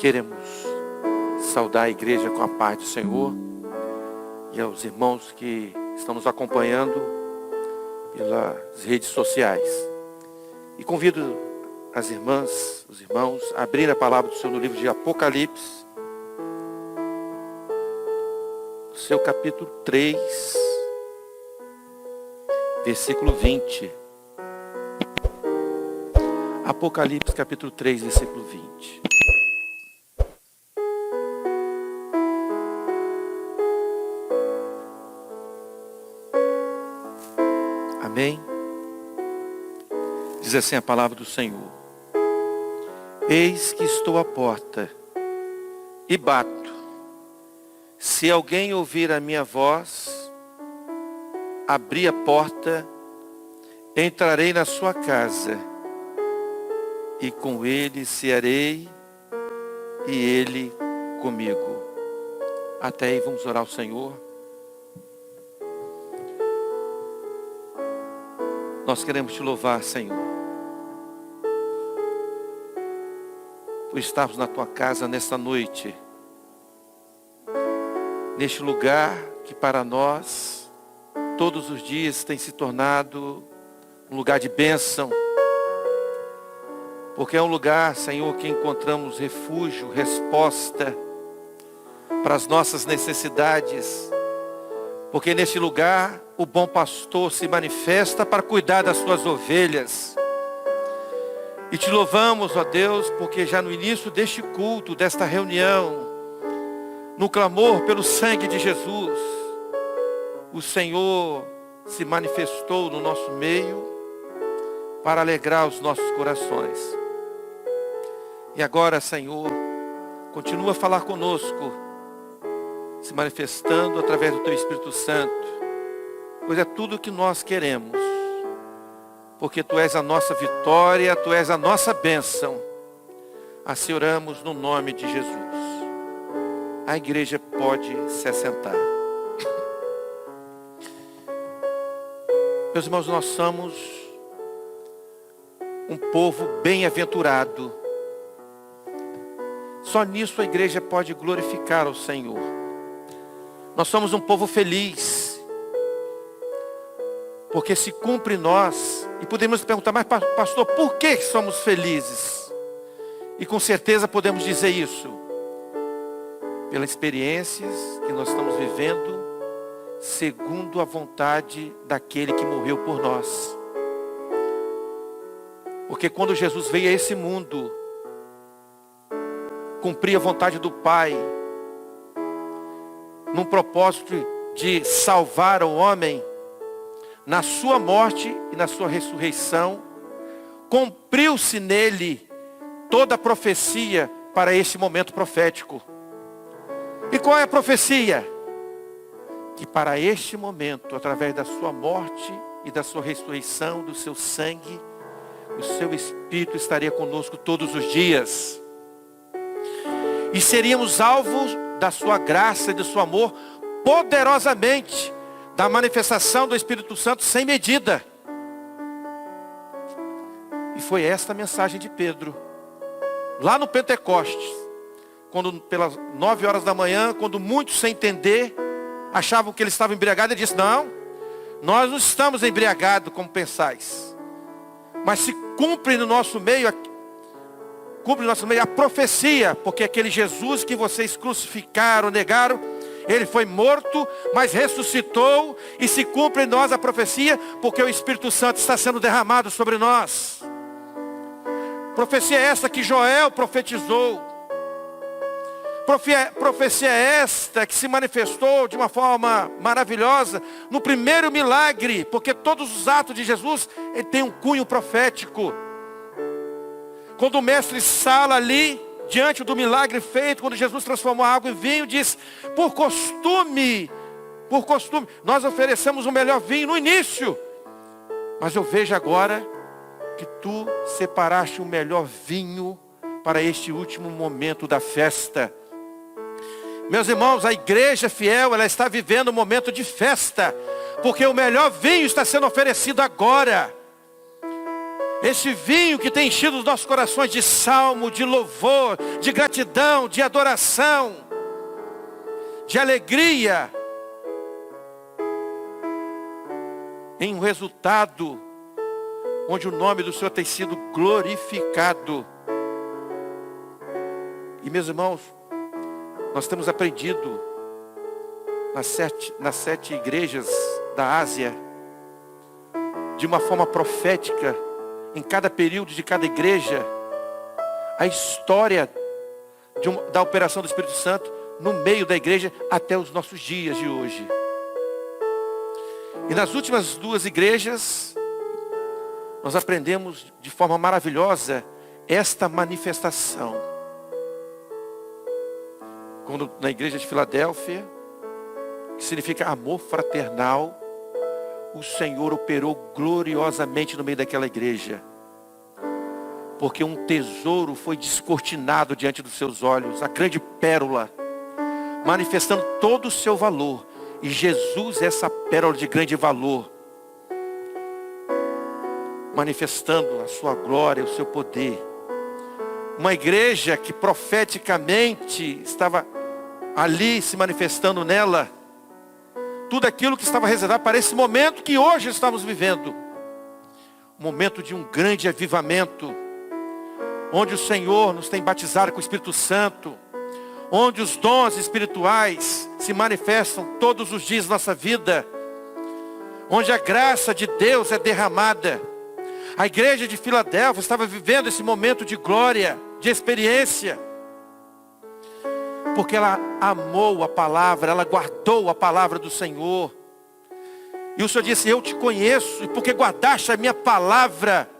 Queremos saudar a igreja com a paz do Senhor e aos irmãos que estão nos acompanhando pelas redes sociais. E convido as irmãs, os irmãos, a abrir a palavra do Senhor no livro de Apocalipse, no seu capítulo 3, versículo 20. Apocalipse capítulo 3, versículo 20. Amém? Diz assim a palavra do Senhor: eis que estou à porta e bato. Se alguém ouvir a minha voz, abrir a porta, entrarei na sua casa, e com ele cearei, e ele comigo. Até aí vamos orar ao Senhor. Nós queremos te louvar, Senhor, por estarmos na tua casa nesta noite, neste lugar que para nós, todos os dias tem se tornado um lugar de bênção, porque é um lugar, Senhor, que encontramos refúgio, resposta para as nossas necessidades, porque neste lugar o bom pastor se manifesta para cuidar das suas ovelhas. E te louvamos, ó Deus, porque já no início deste culto, desta reunião, no clamor pelo sangue de Jesus, o Senhor se manifestou no nosso meio para alegrar os nossos corações. E agora, Senhor, continua a falar conosco, se manifestando através do Teu Espírito Santo, pois é tudo o que nós queremos, porque Tu és a nossa vitória, Tu és a nossa bênção. Assim oramos no nome de Jesus. A igreja pode se assentar. Meus irmãos, nós somos um povo bem-aventurado. Só nisso a igreja pode glorificar ao Senhor. Nós somos um povo feliz, porque se cumpre em nós, e podemos perguntar, mas pastor, por que somos felizes? E com certeza podemos dizer isso, pelas experiências que nós estamos vivendo, segundo a vontade daquele que morreu por nós. Porque quando Jesus veio a esse mundo, cumprir a vontade do Pai, num propósito de salvar o homem, na sua morte e na sua ressurreição, cumpriu-se nele toda a profecia para este momento profético. E qual é a profecia? Que para este momento, através da sua morte e da sua ressurreição, do seu sangue, o seu Espírito estaria conosco todos os dias. E seríamos alvos da sua graça e do seu amor poderosamente, da manifestação do Espírito Santo sem medida. E foi esta a mensagem de Pedro, lá no Pentecostes, quando pelas 9 horas da manhã, quando muitos sem entender, achavam que ele estava embriagado, ele disse: não, nós não estamos embriagados como pensais, mas se cumpre no nosso meio a profecia, porque aquele Jesus que vocês crucificaram, negaram, ele foi morto, mas ressuscitou, e se cumpre em nós a profecia, porque o Espírito Santo está sendo derramado sobre nós. Profecia esta que Joel profetizou. Profecia esta que se manifestou de uma forma maravilhosa no primeiro milagre, porque todos os atos de Jesus ele tem um cunho profético. Quando o mestre Sala ali, diante do milagre feito, quando Jesus transformou a água em vinho, diz: por costume, nós oferecemos o melhor vinho no início, mas eu vejo agora que tu separaste o melhor vinho para este último momento da festa. Meus irmãos, a igreja fiel, ela está vivendo um momento de festa, porque o melhor vinho está sendo oferecido agora. Esse vinho que tem enchido os nossos corações de salmo, de louvor, de gratidão, de adoração, de alegria, em um resultado onde o nome do Senhor tem sido glorificado. E meus irmãos, nós temos aprendido nas sete igrejas da Ásia, de uma forma profética, em cada período de cada igreja, a história da operação do Espírito Santo no meio da igreja até os nossos dias de hoje. E nas últimas duas igrejas, nós aprendemos de forma maravilhosa esta manifestação. Quando na igreja de Filadélfia, que significa amor fraternal, o Senhor operou gloriosamente no meio daquela igreja. Porque um tesouro foi descortinado diante dos seus olhos, a grande pérola, manifestando todo o seu valor. E Jesus é essa pérola de grande valor, manifestando a sua glória, o seu poder. Uma igreja que profeticamente estava ali se manifestando nela, tudo aquilo que estava reservado para esse momento que hoje estamos vivendo. Um momento de um grande avivamento, onde o Senhor nos tem batizado com o Espírito Santo, onde os dons espirituais se manifestam todos os dias da nossa vida, onde a graça de Deus é derramada. A igreja de Filadélfia estava vivendo esse momento de glória, de experiência, porque ela amou a palavra, ela guardou a palavra do Senhor. E o Senhor disse: eu te conheço, e porque guardaste a minha palavra,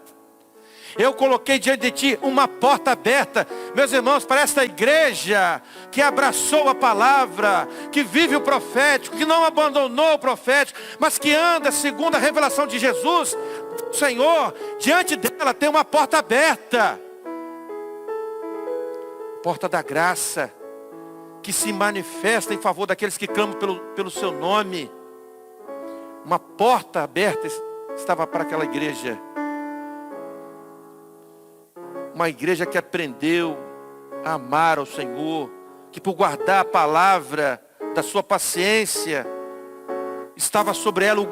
eu coloquei diante de ti uma porta aberta. Meus irmãos, para esta igreja que abraçou a palavra, que vive o profético, que não abandonou o profético, mas que anda segundo a revelação de Jesus, o Senhor, diante dela tem uma porta aberta. Porta da graça, que se manifesta em favor daqueles que clamam pelo seu nome. Uma porta aberta estava para aquela igreja. Uma igreja que aprendeu a amar ao Senhor, que por guardar a palavra da sua paciência, estava sobre ela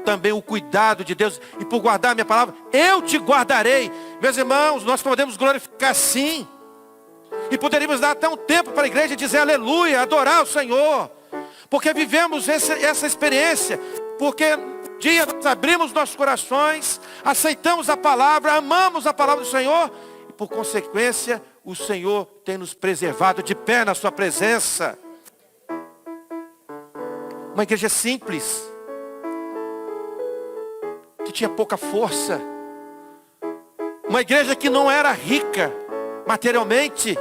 também o cuidado de Deus. E por guardar a minha palavra, eu te guardarei. Meus irmãos, nós podemos glorificar sim. E poderíamos dar até um tempo para a igreja dizer aleluia, adorar o Senhor. Porque vivemos essa experiência. Porque um dia nós abrimos nossos corações, aceitamos a palavra, amamos a palavra do Senhor. E por consequência, o Senhor tem nos preservado de pé na sua presença. Uma igreja simples, que tinha pouca força. Uma igreja que não era rica materialmente,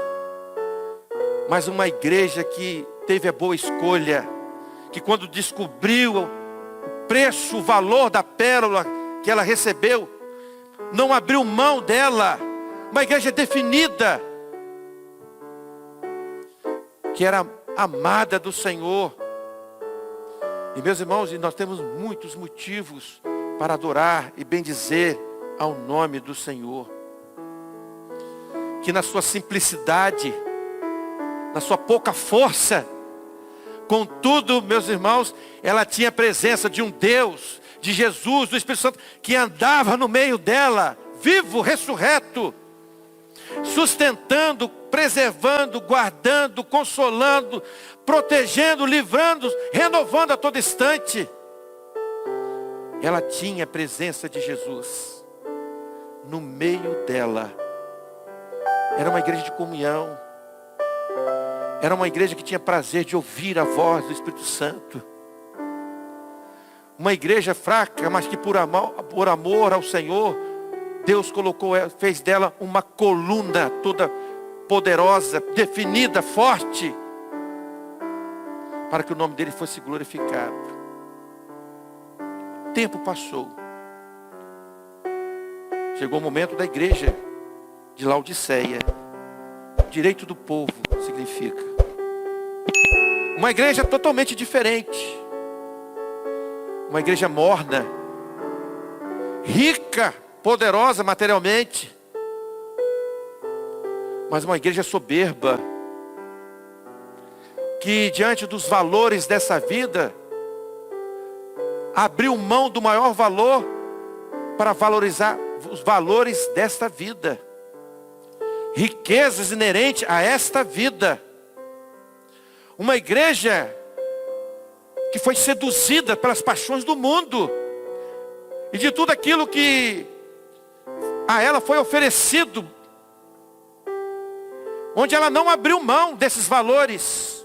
mas uma igreja que teve a boa escolha, que quando descobriu o preço, o valor da pérola que ela recebeu, não abriu mão dela. Uma igreja definida, que era amada do Senhor. E meus irmãos, nós temos muitos motivos para adorar e bendizer ao nome do Senhor. Que na sua simplicidade, na sua pouca força, contudo, meus irmãos, ela tinha a presença de um Deus, de Jesus, do Espírito Santo, que andava no meio dela, vivo, ressurreto, sustentando, preservando, guardando, consolando, protegendo, livrando, renovando a todo instante. Ela tinha a presença de Jesus no meio dela. Era uma igreja de comunhão. Era uma igreja que tinha prazer de ouvir a voz do Espírito Santo. Uma igreja fraca, mas que por amor ao Senhor, Deus fez dela uma coluna toda poderosa, definida, forte, para que o nome dele fosse glorificado. O tempo passou. Chegou o momento da igreja de Laodiceia. Direito do povo significa uma igreja totalmente diferente. Uma igreja morna, rica, poderosa materialmente, mas uma igreja soberba, que diante dos valores dessa vida, abriu mão do maior valor para valorizar os valores desta vida, riquezas inerentes a esta vida. Uma igreja que foi seduzida pelas paixões do mundo e de tudo aquilo que a ela foi oferecido, onde ela não abriu mão desses valores.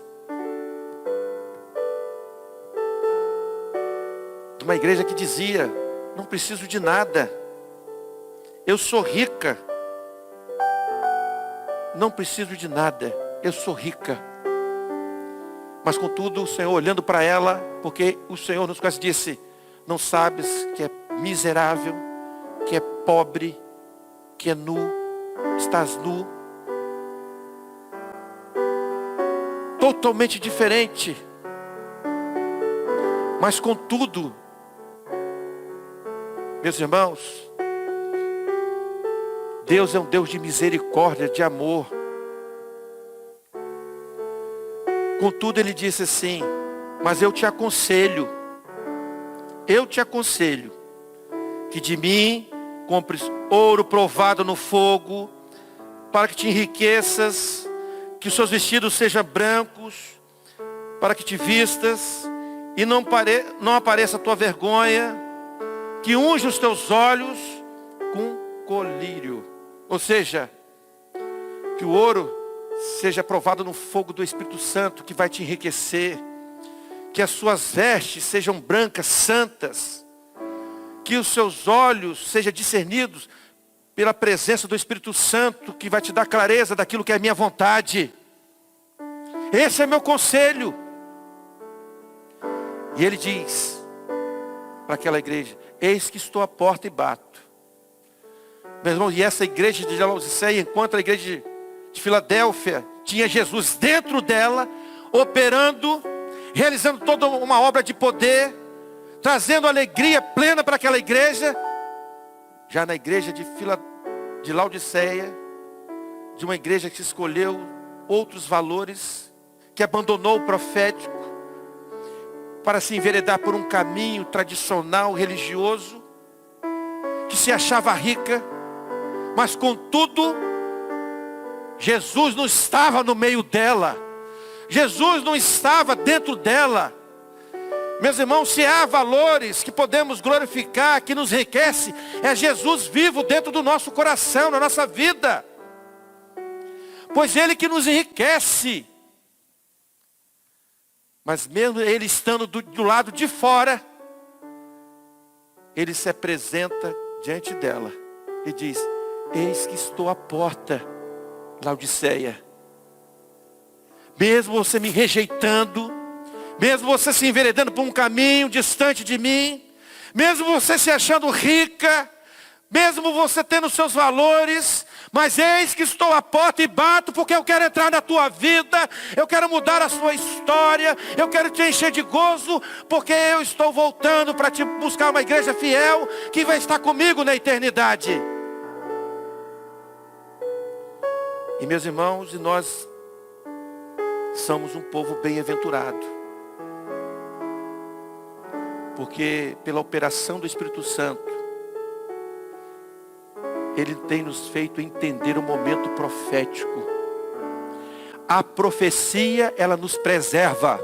Uma igreja que dizia: não preciso de nada, eu sou rica, não preciso de nada, eu sou rica. Mas contudo o Senhor, olhando para ela, porque o Senhor nos conhece, disse: não sabes que é miserável, que é pobre, que é nu, estás nu. Totalmente diferente. Mas contudo, meus irmãos, Deus é um Deus de misericórdia, de amor. Contudo ele disse assim: mas eu te aconselho que de mim compres ouro provado no fogo, para que te enriqueças, que os seus vestidos sejam brancos, para que te vistas e não apareça a tua vergonha, que unja os teus olhos com colírio. Ou seja, que o ouro seja provado no fogo do Espírito Santo, que vai te enriquecer. Que as suas vestes sejam brancas, santas. Que os seus olhos sejam discernidos pela presença do Espírito Santo, que vai te dar clareza daquilo que é a minha vontade. Esse é meu conselho. E ele diz para aquela igreja: eis que estou à porta e bato. Meu irmão, e essa igreja de Laodiceia, enquanto a igreja de Filadélfia tinha Jesus dentro dela, operando, realizando toda uma obra de poder, trazendo alegria plena para aquela igreja. Já na igreja de Laodiceia, de uma igreja que escolheu outros valores, que abandonou o profético para se enveredar por um caminho tradicional, religioso, que se achava rica, mas contudo, Jesus não estava no meio dela. Jesus não estava dentro dela. Meus irmãos, se há valores que podemos glorificar, que nos enriquece, é Jesus vivo dentro do nosso coração, na nossa vida. Pois Ele que nos enriquece. Mas mesmo Ele estando do lado de fora, Ele se apresenta diante dela e diz: eis que estou à porta, Laodiceia. Mesmo você me rejeitando, mesmo você se enveredando por um caminho distante de mim, mesmo você se achando rica, mesmo você tendo seus valores, mas eis que estou à porta e bato, porque eu quero entrar na tua vida, eu quero mudar a sua história, eu quero te encher de gozo, porque eu estou voltando para te buscar uma igreja fiel, que vai estar comigo na eternidade. E meus irmãos, e nós somos um povo bem-aventurado, porque pela operação do Espírito Santo, Ele tem nos feito entender o momento profético. A profecia, ela nos preserva.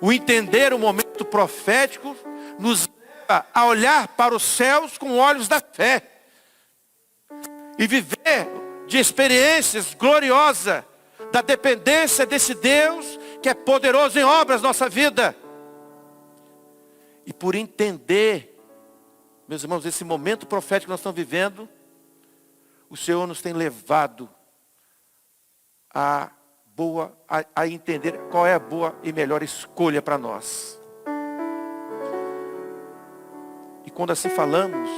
O entender o momento profético nos leva a olhar para os céus com olhos da fé e viver de experiências gloriosas da dependência desse Deus que é poderoso em obras na nossa vida. E por entender, meus irmãos, esse momento profético que nós estamos vivendo, o Senhor nos tem levado a entender qual é a boa e melhor escolha para nós. E quando assim falamos,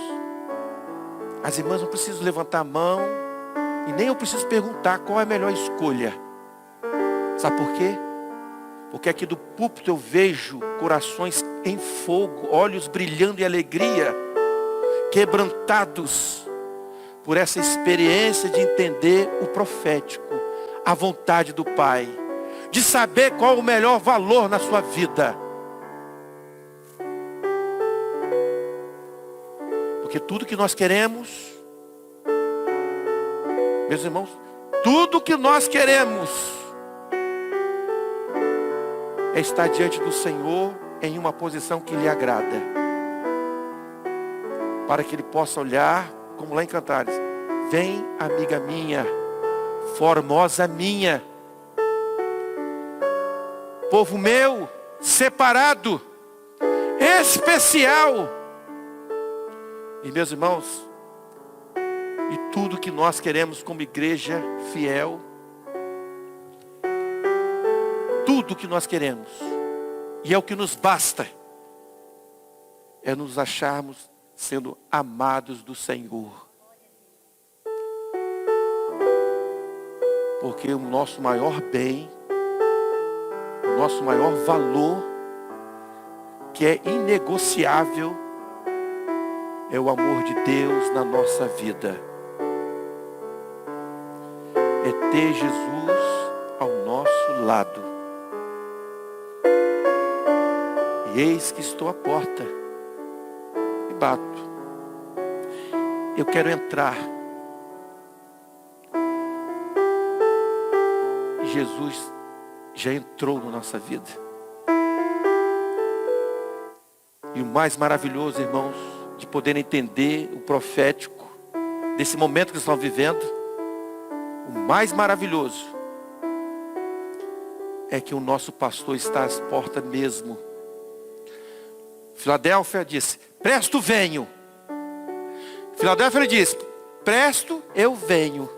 as irmãs não precisam levantar a mão e nem eu preciso perguntar qual é a melhor escolha. Sabe por quê? Porque aqui do púlpito eu vejo corações em fogo, olhos brilhando em alegria, quebrantados por essa experiência de entender o profético, a vontade do Pai, de saber qual o melhor valor na sua vida. Porque tudo que nós queremos, meus irmãos, tudo que nós queremos é estar diante do Senhor em uma posição que lhe agrada, para que Ele possa olhar, como lá em Cantares: vem, amiga minha, formosa minha, povo meu, separado, especial. E meus irmãos, e tudo que nós queremos como igreja fiel, tudo que nós queremos, e é o que nos basta, é nos acharmos sendo amados do Senhor. Porque o nosso maior bem, o nosso maior valor, que é inegociável, é o amor de Deus na nossa vida. É ter Jesus ao nosso lado. E eis que estou à porta e bato. Eu quero entrar. E Jesus já entrou na nossa vida. E o mais maravilhoso, irmãos, de poder entender o profético desse momento que estamos vivendo, o mais maravilhoso é que o nosso pastor está às portas mesmo. Filadélfia disse: presto venho. Filadélfia diz: presto eu venho.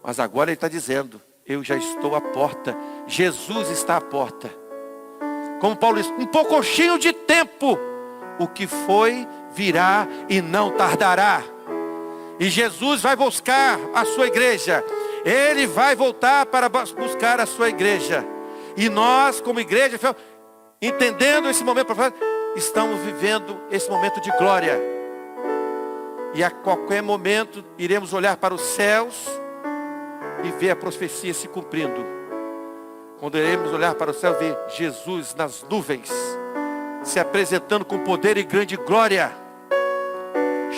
Mas agora ele está dizendo: eu já estou à porta. Jesus está à porta. Como Paulo disse: um pouquinho de tempo, o que foi virá e não tardará. E Jesus vai buscar a sua igreja. Ele vai voltar para buscar a sua igreja. E nós, como igreja, entendendo esse momento profético, estamos vivendo esse momento de glória. E a qualquer momento iremos olhar para os céus e ver a profecia se cumprindo. Quando iremos olhar para o céu, ver Jesus nas nuvens, se apresentando com poder e grande glória,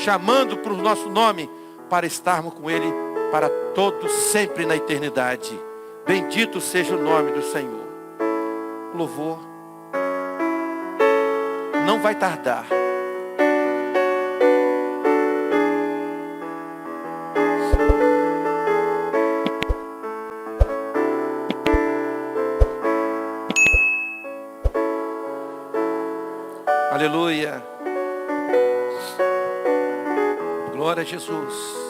chamando para o nosso nome, para estarmos com Ele para todos sempre na eternidade. Bendito seja o nome do Senhor. O louvor não vai tardar. Aleluia. Glória a Jesus.